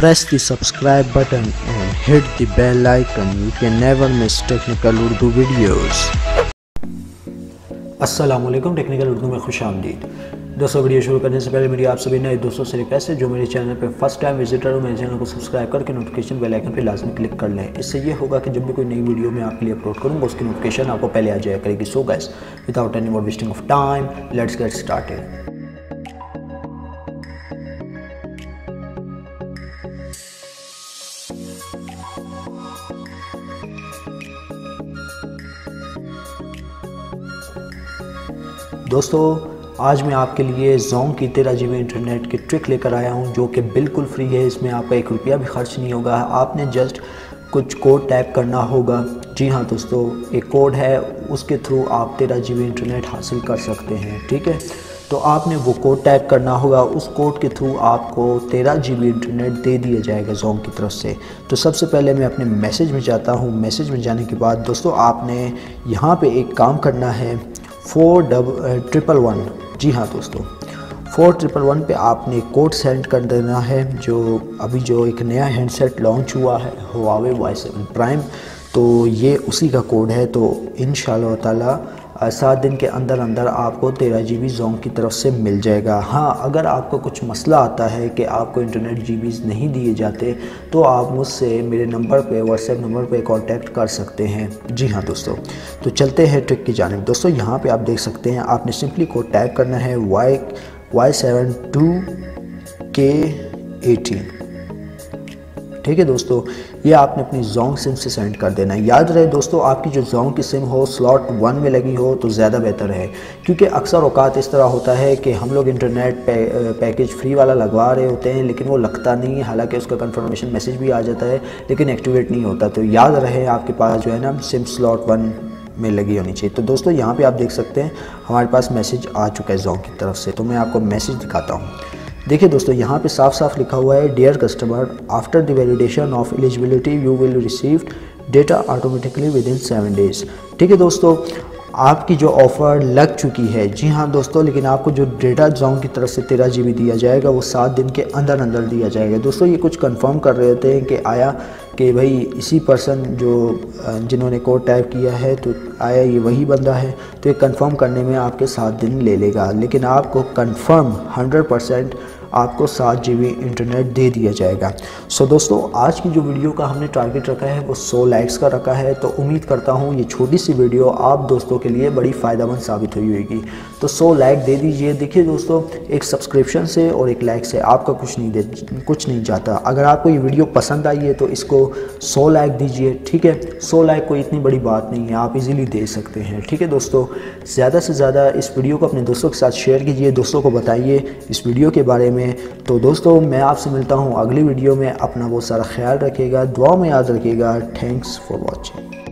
Press the subscribe button and hit the bell icon. You can never miss technical Urdu videos. अस्सलाम वालेकुम, technical Urdu में खुश आमदीद। दोस्तों, वीडियो शुरू करने से पहले मेरी आप सभी नए दोस्तों से रिक्वेस्ट है, जो मेरे चैनल पे फर्स्ट टाइम विजिटर हो, मेरे चैनल को सब्सक्राइब करके नोटिफिकेशन बेल आइकन पे लाजमी क्लिक कर लें। इससे ये होगा कि जब भी कोई नई वीडियो मैं आपके लिए अपलोड करूँगा उसकी नोटिफिकेशन आपको पहले आ जाया करेगी। So guys, without any more wasting of time, let's get started. दोस्तों, आज मैं आपके लिए जोंग की 13 GB इंटरनेट की ट्रिक लेकर आया हूं, जो कि बिल्कुल फ्री है। इसमें आपका 1 रुपया भी खर्च नहीं होगा। आपने जस्ट कुछ कोड टाइप करना होगा। जी हाँ दोस्तों, एक कोड है, उसके थ्रू आप 13 GB इंटरनेट हासिल कर सकते हैं। ठीक है, तो आपने वो कोड टाइप करना होगा। उस कोड के थ्रू आपको 13 GB इंटरनेट दे दिया जाएगा जोंग की तरफ से। तो सबसे पहले मैं अपने मैसेज में जाता हूँ। मैसेज में जाने के बाद दोस्तों, आपने यहाँ पे एक काम करना है, 4111। जी हाँ दोस्तों, 4111 पे आपने कोड सेंड कर देना है। जो एक नया हैंडसेट लॉन्च हुआ है, हुआवे Y7 प्राइम, तो ये उसी का कोड है। तो इंशाअल्लाह ताला 7 दिन के अंदर अंदर आपको 13 GB जोंग की तरफ से मिल जाएगा। हाँ, अगर आपको कुछ मसला आता है कि आपको इंटरनेट जीबीज़ नहीं दिए जाते, तो आप मुझसे मेरे नंबर पे, व्हाट्सएप नंबर पे कांटेक्ट कर सकते हैं। जी हाँ दोस्तों, तो चलते हैं ट्रिक की जानिब। दोस्तों, यहाँ पे आप देख सकते हैं, आपने सिंपली कोड टाइप करना है Y7 2K18। ठीक है दोस्तों, ये आपने अपनी जोंग सिम से सेंड कर देना है। याद रहे दोस्तों, आपकी जो जोंग की सिम हो स्लॉट 1 में लगी हो तो ज़्यादा बेहतर है, क्योंकि अक्सर औकात इस तरह होता है कि हम लोग इंटरनेट पैकेज फ्री वाला लगवा रहे होते हैं, लेकिन वो लगता नहीं है। हालांकि उसका कंफर्मेशन मैसेज भी आ जाता है, लेकिन एक्टिवेट नहीं होता। तो याद रहे, आपके पास जो है ना, सिम स्लॉट 1 में लगी होनी चाहिए। तो दोस्तों, यहाँ पर आप देख सकते हैं हमारे पास मैसेज आ चुका है जोंग की तरफ से। तो मैं आपको मैसेज दिखाता हूँ। देखिए दोस्तों, यहाँ पे साफ साफ लिखा हुआ है, dear customer, after the validation of eligibility you will receive data automatically within 7 days. ठीक है दोस्तों, आपकी जो ऑफ़र लग चुकी है। जी हाँ दोस्तों, लेकिन आपको जो डेटा जोंग की तरफ से 13 GB दिया जाएगा वो 7 दिन के अंदर अंदर दिया जाएगा। दोस्तों, ये कुछ कंफर्म कर रहे होते हैं कि आया कि भाई इसी पर्सन जिन्होंने कोड टाइप किया है, तो आया ये वही बंदा है। तो ये कंफर्म करने में आपके 7 दिन ले लेगा, लेकिन आपको कंफर्म 100% आपको 7 GB इंटरनेट दे दिया जाएगा। सो दोस्तों, आज की जो वीडियो का हमने टारगेट रखा है वो 100 लाइक्स का रखा है। तो उम्मीद करता हूँ ये छोटी सी वीडियो आप दोस्तों के लिए बड़ी फ़ायदेमंद साबित हुई होगी। तो 100 लाइक दे दीजिए। देखिए दोस्तों, एक सब्सक्रिप्शन से और एक लाइक से आपका कुछ नहीं जाता। अगर आपको ये वीडियो पसंद आई है तो इसको 100 लाइक दीजिए। ठीक है, 100 लाइक कोई इतनी बड़ी बात नहीं है, आप इजीली दे सकते हैं। ठीक है दोस्तों, ज़्यादा से ज़्यादा इस वीडियो को अपने दोस्तों के साथ शेयर कीजिए, दोस्तों को बताइए इस वीडियो के बारे में। तो दोस्तों, मैं आपसे मिलता हूँ अगली वीडियो में। अपना बहुत सारा ख्याल रखिएगा, दुआ में याद रखिएगा। Thanks for watching.